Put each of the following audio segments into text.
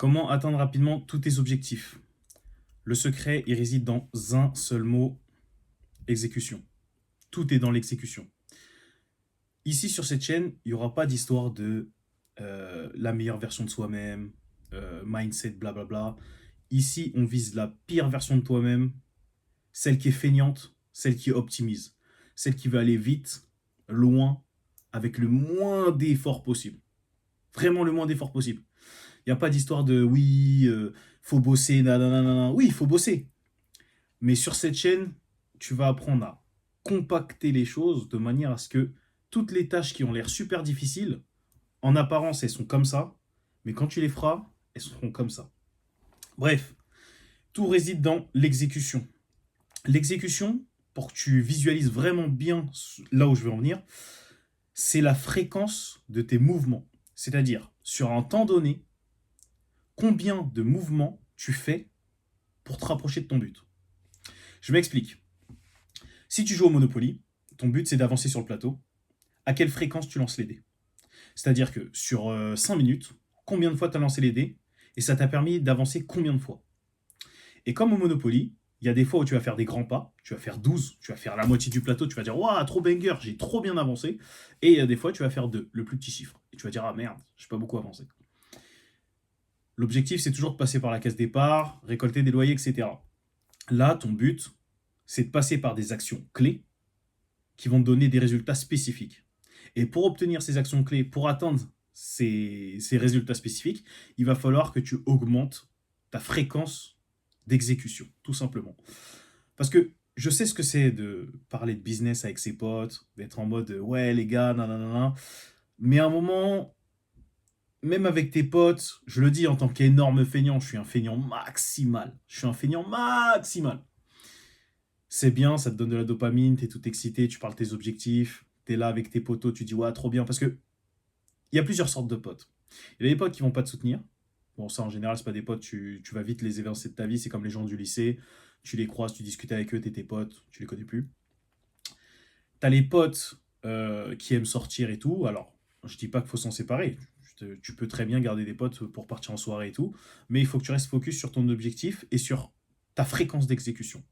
Comment atteindre rapidement tous tes objectifs? Le secret, il réside dans un seul mot, exécution. Tout est dans l'exécution. Ici, sur cette chaîne, il n'y aura pas d'histoire de la meilleure version de soi-même, mindset, blablabla. Ici, on vise la pire version de toi-même, celle qui est feignante, celle qui optimise, celle qui veut aller vite, loin, avec le moins d'efforts possible. Vraiment le moins d'efforts possible. Il n'y a pas d'histoire de oui, faut bosser, nanana. Oui, il faut bosser. Mais sur cette chaîne, tu vas apprendre à compacter les choses de manière à ce que toutes les tâches qui ont l'air super difficiles, en apparence, elles sont comme ça, mais quand tu les feras, elles seront comme ça. Bref, tout réside dans l'exécution. L'exécution, pour que tu visualises vraiment bien là où je veux en venir, c'est la fréquence de tes mouvements. C'est-à-dire, sur un temps donné, combien de mouvements tu fais pour te rapprocher de ton but. Je m'explique. Si tu joues au Monopoly, ton but c'est d'avancer sur le plateau. À quelle fréquence tu lances les dés? C'est-à-dire que sur 5 minutes, combien de fois tu as lancé les dés et ça t'a permis d'avancer combien de fois? Et comme au Monopoly, il y a des fois où tu vas faire des grands pas, tu vas faire 12, tu vas faire la moitié du plateau, tu vas dire waouh, trop banger, j'ai trop bien avancé. Et il y a des fois, tu vas faire 2, le plus petit chiffre. Et tu vas dire ah merde, j'ai pas beaucoup avancé. L'objectif, c'est toujours de passer par la case départ, récolter des loyers, etc. Là, ton but, c'est de passer par des actions clés qui vont te donner des résultats spécifiques. Et pour obtenir ces actions clés, pour atteindre ces résultats spécifiques, il va falloir que tu augmentes ta fréquence d'exécution, tout simplement. Parce que je sais ce que c'est de parler de business avec ses potes, d'être en mode ouais les gars, nanana. Mais à un moment, même avec tes potes, je le dis en tant qu'énorme feignant, je suis un feignant maximal. Je suis un feignant maximal. C'est bien, ça te donne de la dopamine, t'es tout excité, tu parles de tes objectifs, t'es là avec tes potos, tu dis ouais, trop bien. Parce que il y a plusieurs sortes de potes. Il y a des potes qui vont pas te soutenir. Bon, ça en général, c'est pas des potes, tu vas vite les évincer de ta vie, c'est comme les gens du lycée, tu les croises, tu discutes avec eux, t'es tes potes, tu les connais plus. T'as les potes qui aiment sortir et tout, alors je dis pas qu'il faut s'en séparer, tu peux très bien garder des potes pour partir en soirée et tout, mais il faut que tu restes focus sur ton objectif et sur ta fréquence d'exécution.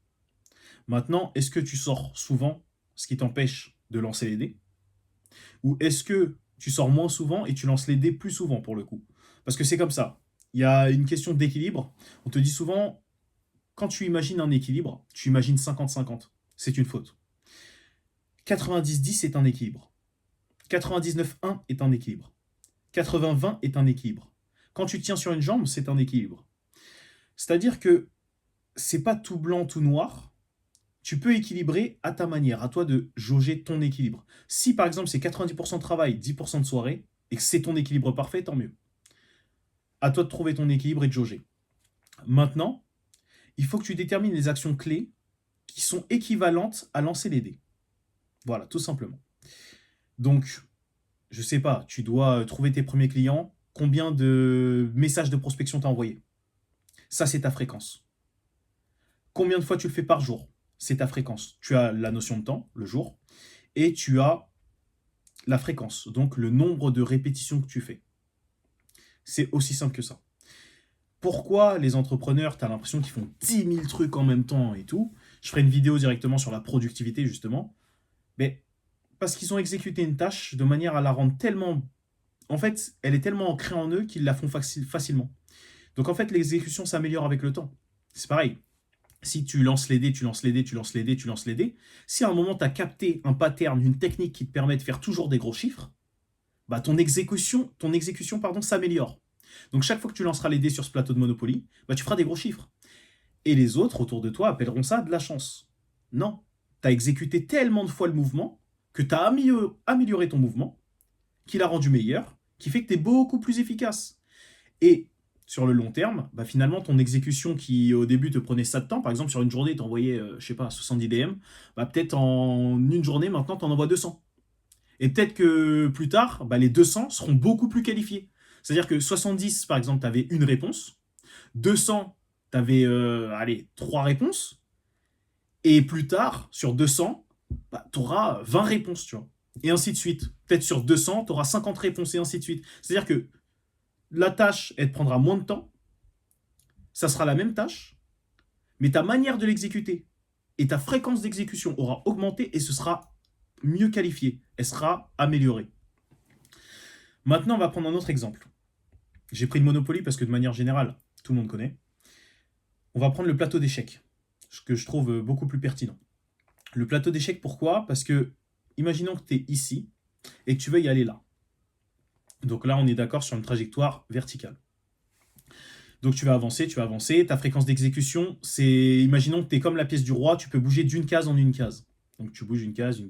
Maintenant, est-ce que tu sors souvent, ce qui t'empêche de lancer les dés? Ou est-ce que tu sors moins souvent et tu lances les dés plus souvent pour le coup? Parce que c'est comme ça. Il y a une question d'équilibre. On te dit souvent, quand tu imagines un équilibre, tu imagines 50-50. C'est une faute. 90-10 est un équilibre. 99-1 est un équilibre. 80-20 est un équilibre. Quand tu tiens sur une jambe, c'est un équilibre. C'est-à-dire que c'est pas tout blanc, tout noir. Tu peux équilibrer à ta manière, à toi de jauger ton équilibre. Si par exemple c'est 90% de travail, 10% de soirée, et que c'est ton équilibre parfait, tant mieux. À toi de trouver ton équilibre et de jauger. Maintenant, il faut que tu détermines les actions clés qui sont équivalentes à lancer les dés. Voilà, tout simplement. Donc, je sais pas, tu dois trouver tes premiers clients, combien de messages de prospection t'as envoyé. Ça, c'est ta fréquence. Combien de fois tu le fais par jour? C'est ta fréquence. Tu as la notion de temps, le jour, et tu as la fréquence, donc le nombre de répétitions que tu fais. C'est aussi simple que ça. Pourquoi les entrepreneurs, tu as l'impression qu'ils font 10 000 trucs en même temps et tout? Je ferai une vidéo directement sur la productivité, justement. Mais parce qu'ils ont exécuté une tâche de manière à la rendre tellement... En fait, elle est tellement ancrée en eux qu'ils la font facilement. Donc en fait, l'exécution s'améliore avec le temps. C'est pareil. Si tu lances les dés, tu lances les dés, tu lances les dés, tu lances les dés, si à un moment tu as capté un pattern, une technique qui te permet de faire toujours des gros chiffres, bah ton exécution pardon, s'améliore. Donc chaque fois que tu lanceras les dés sur ce plateau de Monopoly, bah tu feras des gros chiffres. Et les autres autour de toi appelleront ça de la chance. Non, tu as exécuté tellement de fois le mouvement que tu as amélioré ton mouvement, qui l'a rendu meilleur, qui fait que tu es beaucoup plus efficace. Et sur le long terme, bah finalement, ton exécution qui au début te prenait ça de temps, par exemple sur une journée, tu envoyais, je sais pas, 70 DM, bah peut-être en une journée, maintenant, tu en envoies 200. Et peut-être que plus tard, bah, les 200 seront beaucoup plus qualifiés. C'est-à-dire que 70, par exemple, tu avais une réponse, 200, tu avais, allez, 3 réponses, et plus tard, sur 200, bah, tu auras 20 réponses, tu vois. Et ainsi de suite. Peut-être sur 200, tu auras 50 réponses, et ainsi de suite. C'est-à-dire que la tâche, elle te prendra moins de temps, ça sera la même tâche, mais ta manière de l'exécuter et ta fréquence d'exécution aura augmenté et ce sera mieux qualifié. Elle sera améliorée. Maintenant, on va prendre un autre exemple. J'ai pris le Monopoly parce que de manière générale, tout le monde connaît. On va prendre le plateau d'échecs, ce que je trouve beaucoup plus pertinent. Le plateau d'échecs, pourquoi? Parce que, imaginons que tu es ici et que tu veux y aller là. Donc là, on est d'accord sur une trajectoire verticale. Donc tu vas avancer. Ta fréquence d'exécution, c'est, imaginons que tu es comme la pièce du roi, tu peux bouger d'une case en une case. Donc tu bouges une case.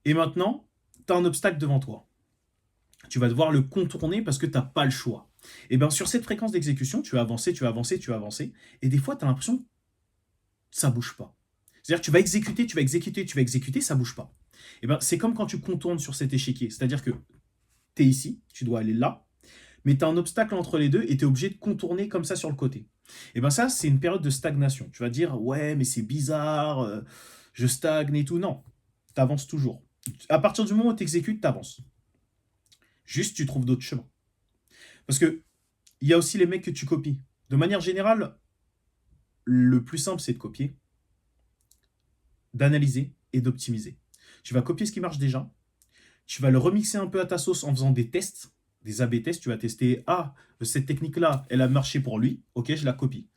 Et maintenant, tu as un obstacle devant toi. Tu vas devoir le contourner parce que tu n'as pas le choix. Et bien sur cette fréquence d'exécution, tu vas avancer. Et des fois, tu as l'impression que ça ne bouge pas. C'est-à-dire que tu vas exécuter, ça ne bouge pas. Et ben c'est comme quand tu contournes sur cet échiquier. C'est-à-dire que tu es ici, tu dois aller là, mais tu as un obstacle entre les deux et tu es obligé de contourner comme ça sur le côté. Et bien ça, c'est une période de stagnation. Tu vas dire, ouais, mais c'est bizarre, je stagne et tout. Non, tu avances toujours. À partir du moment où tu exécutes, tu avances. Juste, tu trouves d'autres chemins. Parce que il y a aussi les mecs que tu copies. De manière générale, le plus simple, c'est de copier, d'analyser et d'optimiser. Tu vas copier ce qui marche déjà, tu vas le remixer un peu à ta sauce en faisant des tests, des A/B tests. Tu vas tester, ah, cette technique-là, elle a marché pour lui, ok, je la copie.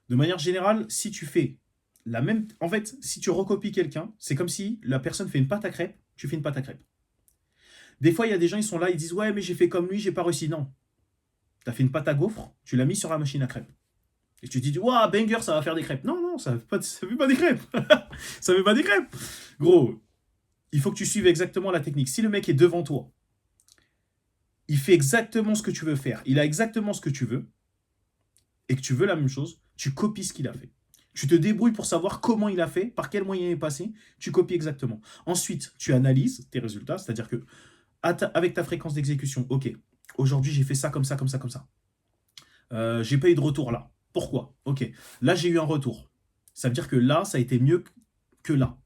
De manière générale, si tu fais la même... En fait, si tu recopies quelqu'un, c'est comme si la personne fait une pâte à crêpes, tu fais une pâte à crêpes. Des fois, il y a des gens, ils sont là, ils disent, ouais, mais j'ai fait comme lui, j'ai pas réussi. Non. Tu as fait une pâte à gaufres, tu l'as mis sur la machine à crêpes. Et tu te dis, waouh, banger, ça va faire des crêpes. Non, non, ça fait pas des crêpes. Ça fait pas des crêpes. Gros, il faut que tu suives exactement la technique. Si le mec est devant toi, il fait exactement ce que tu veux faire, il a exactement ce que tu veux, et que tu veux la même chose, tu copies ce qu'il a fait. Tu te débrouilles pour savoir comment il a fait, par quel moyen il est passé, tu copies exactement. Ensuite, tu analyses tes résultats, c'est-à-dire que avec ta fréquence d'exécution, ok, aujourd'hui j'ai fait ça, comme ça, comme ça, comme ça. J'ai pas eu de retour là. Pourquoi? Ok, là j'ai eu un retour. Ça veut dire que là, ça a été mieux que là.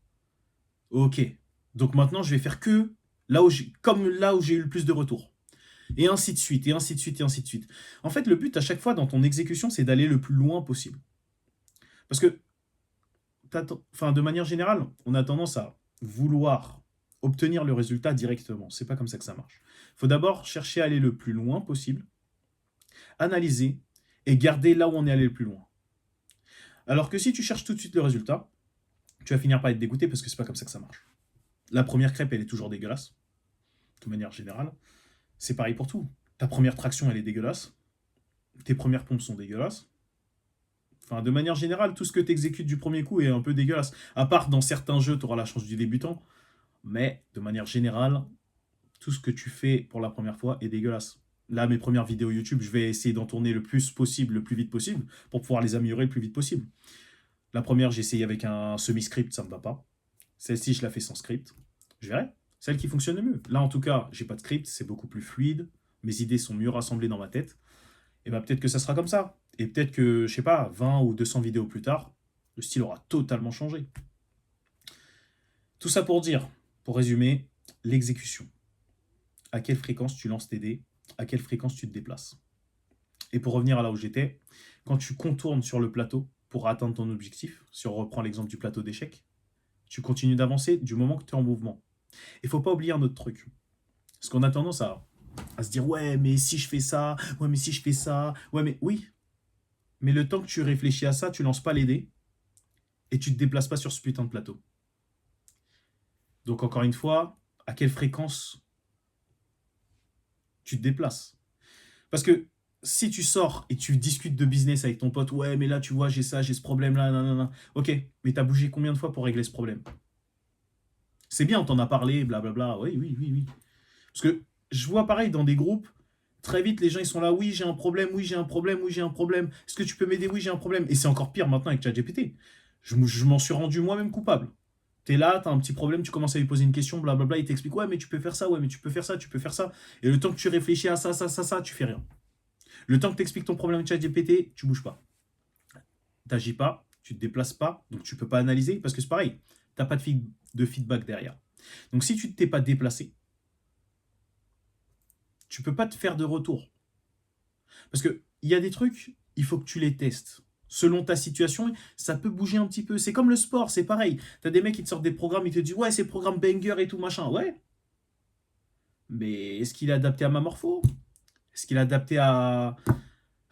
Ok, donc maintenant je vais faire que comme là où j'ai eu le plus de retours. Et ainsi de suite, et ainsi de suite, et ainsi de suite. En fait, le but à chaque fois dans ton exécution, c'est d'aller le plus loin possible. Parce que, enfin, de manière générale, on a tendance à vouloir obtenir le résultat directement. C'est pas comme ça que ça marche. Il faut d'abord chercher à aller le plus loin possible, analyser et garder là où on est allé le plus loin. Alors que si tu cherches tout de suite le résultat, tu vas finir par être dégoûté parce que c'est pas comme ça que ça marche. La première crêpe, elle est toujours dégueulasse, de manière générale. C'est pareil pour tout. Ta première traction, elle est dégueulasse. Tes premières pompes sont dégueulasses. Enfin, de manière générale, tout ce que tu exécutes du premier coup est un peu dégueulasse. À part dans certains jeux, tu auras la chance du débutant. Mais de manière générale, tout ce que tu fais pour la première fois est dégueulasse. Là, mes premières vidéos YouTube, je vais essayer d'en tourner le plus possible, le plus vite possible, pour pouvoir les améliorer le plus vite possible. La première, j'ai essayé avec un semi-script, ça ne me va pas. Celle-ci, je la fais sans script. Je verrai. Celle qui fonctionne le mieux. Là, en tout cas, j'ai pas de script, c'est beaucoup plus fluide. Mes idées sont mieux rassemblées dans ma tête. Et bien peut-être que ça sera comme ça. Et peut-être que, je sais pas, 20 ou 200 vidéos plus tard, le style aura totalement changé. Tout ça pour dire, pour résumer, l'exécution. À quelle fréquence tu lances tes dés, à quelle fréquence tu te déplaces. Et pour revenir à là où j'étais, quand tu contournes sur le plateau pour atteindre ton objectif, si on reprend l'exemple du plateau d'échecs, tu continues d'avancer du moment que tu es en mouvement. Il ne faut pas oublier un autre truc. Parce qu'on a tendance à se dire, ouais, mais si je fais ça, ouais, mais si je fais ça, ouais, mais oui. Mais le temps que tu réfléchis à ça, tu lances pas les dés et tu te déplaces pas sur ce putain de plateau. Donc encore une fois, à quelle fréquence tu te déplaces? Parce que si tu sors et tu discutes de business avec ton pote, ouais, mais là, tu vois, j'ai ça, j'ai ce problème-là, nanana. Ok, mais t'as bougé combien de fois pour régler ce problème? C'est bien, on t'en a parlé, blablabla. Oui, oui, oui, oui. Parce que je vois pareil dans des groupes, très vite, les gens, ils sont là, oui, j'ai un problème, oui, j'ai un problème, oui, j'ai un problème. Est-ce que tu peux m'aider? Oui, j'ai un problème. Et c'est encore pire maintenant avec ChatGPT. Je m'en suis rendu moi-même coupable. T'es là, t'as un petit problème, tu commences à lui poser une question, blablabla, il t'explique, ouais, mais tu peux faire ça, ouais, mais tu peux faire ça, tu peux faire ça. Et le temps que tu réfléchis à ça, tu fais rien. Le temps que tu expliques ton problème avec ChatGPT, tu bouges pas. T'agis pas, tu te déplaces pas, donc tu peux pas analyser, parce que c'est pareil, t'as pas de feedback derrière. Donc si tu ne t'es pas déplacé, tu peux pas te faire de retour. Parce que il y a des trucs, il faut que tu les testes. Selon ta situation, ça peut bouger un petit peu. C'est comme le sport, c'est pareil. T'as des mecs qui te sortent des programmes, ils te disent ouais, c'est programme banger et tout machin. Ouais, mais est-ce qu'il est adapté à ma morpho? Est-ce qu'il est adapté à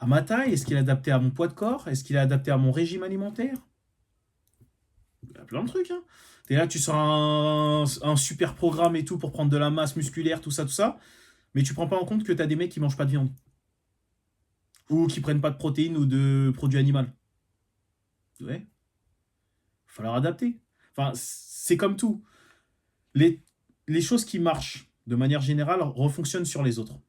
ma taille? Est-ce qu'il est adapté à mon poids de corps? Est-ce qu'il est adapté à mon régime alimentaire? Il y a plein de trucs, hein. T'es là, tu sors un super programme et tout pour prendre de la masse musculaire, tout ça, mais tu prends pas en compte que t'as des mecs qui mangent pas de viande. Ou qui prennent pas de protéines ou de produits animaux. Ouais, il va falloir adapter. Enfin, c'est comme tout. Les, les choses qui marchent de manière générale refonctionnent sur les autres.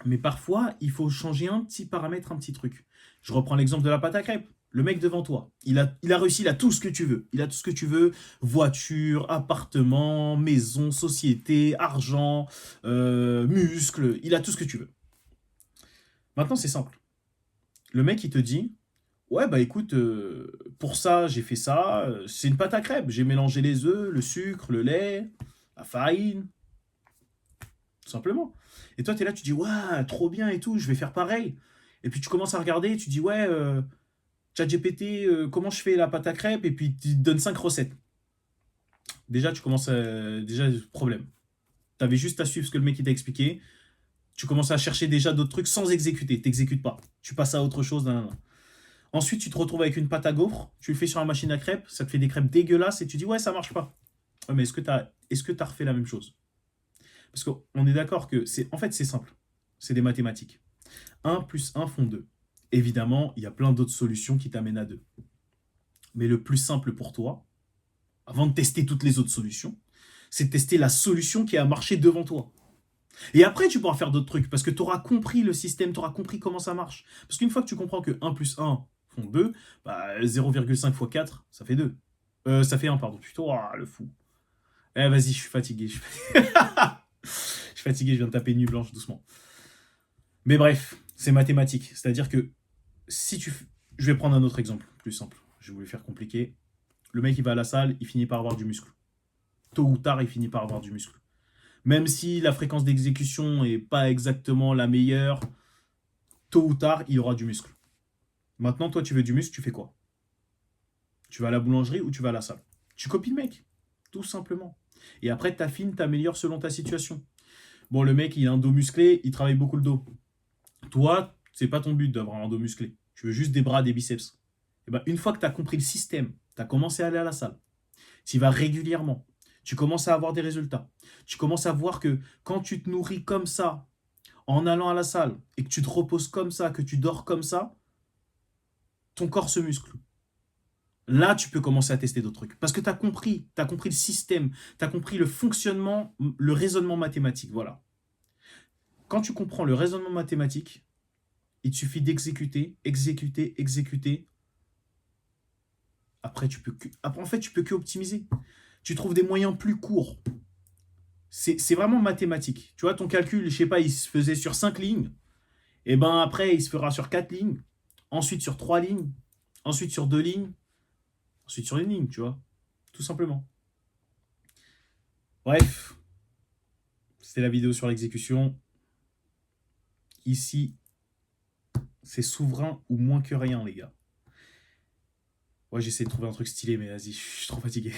Mais parfois, il faut changer un petit paramètre, un petit truc. Je reprends l'exemple de la pâte à crêpes. Le mec devant toi, il a réussi, il a tout ce que tu veux. Il a tout ce que tu veux. Voiture, appartement, maison, société, argent, muscles. Il a tout ce que tu veux. Maintenant, c'est simple. Le mec, il te dit, ouais, bah écoute, pour ça, j'ai fait ça. C'est une pâte à crêpes. J'ai mélangé les œufs, le sucre, le lait, la farine, tout simplement. Et toi, tu es là, tu dis, ouais, trop bien et tout, je vais faire pareil. Et puis tu commences à regarder, et tu dis, ouais, ChatGPT, comment je fais la pâte à crêpes? Et puis tu te donnes 5 recettes. Déjà, tu commences à... Déjà, problème. Tu avais juste à suivre ce que le mec il t'a expliqué. Tu commences à chercher déjà d'autres trucs sans exécuter. T'exécutes pas. Tu passes à autre chose. Nan, nan, nan. Ensuite, tu te retrouves avec une pâte à gaufres. Tu le fais sur la machine à crêpes. Ça te fait des crêpes dégueulasses. Et tu dis, ouais, ça marche pas. Ouais, mais est-ce que t'as refait la même chose? Parce qu'on est d'accord que c'est, en fait, c'est simple. C'est des mathématiques. 1 plus 1 font 2. Évidemment, il y a plein d'autres solutions qui t'amènent à 2. Mais le plus simple pour toi, avant de tester toutes les autres solutions, c'est de tester la solution qui a marché devant toi. Et après, tu pourras faire d'autres trucs, parce que tu auras compris le système, tu auras compris comment ça marche. Parce qu'une fois que tu comprends que 1 plus 1 font 2, bah 0,5 fois 4, ça fait 2. Ça fait 1, pardon. Putain, oh, le fou. Eh, vas-y, je suis fatigué. Je suis fatigué, je viens de taper une nuit blanche doucement. Mais bref, c'est mathématique. C'est-à-dire que si tu... Je vais prendre un autre exemple, plus simple. Je voulais faire compliqué. Le mec, il va à la salle, il finit par avoir du muscle. Tôt ou tard, il finit par avoir du muscle. Même si la fréquence d'exécution n'est pas exactement la meilleure, tôt ou tard, il aura du muscle. Maintenant, toi, tu veux du muscle, tu fais quoi? Tu vas à la boulangerie ou tu vas à la salle? Tu copies le mec, tout simplement. Et après, t'affines, t'améliores selon ta situation. Bon, le mec, il a un dos musclé, il travaille beaucoup le dos. Toi, c'est pas ton but d'avoir un dos musclé. Tu veux juste des bras, des biceps. Et ben, une fois que tu as compris le système, tu as commencé à aller à la salle, tu y vas régulièrement, tu commences à avoir des résultats. Tu commences à voir que quand tu te nourris comme ça, en allant à la salle, et que tu te reposes comme ça, que tu dors comme ça, ton corps se muscle. Là, tu peux commencer à tester d'autres trucs. Parce que tu as compris le système, tu as compris le fonctionnement, le raisonnement mathématique. Voilà. Quand tu comprends le raisonnement mathématique, il te suffit d'exécuter, exécuter, exécuter. Après, en fait, tu peux que optimiser. Tu trouves des moyens plus courts. C'est vraiment mathématique. Tu vois, ton calcul, je sais pas, il se faisait sur 5 lignes. Et ben après, il se fera sur 4 lignes. Ensuite sur 3 lignes. Ensuite sur 2 lignes. Ensuite sur une ligne, tu vois. Tout simplement. Bref, c'était la vidéo sur l'exécution. Ici, c'est souverain ou moins que rien, les gars. Ouais, j'essaie de trouver un truc stylé, mais vas-y, je suis trop fatigué.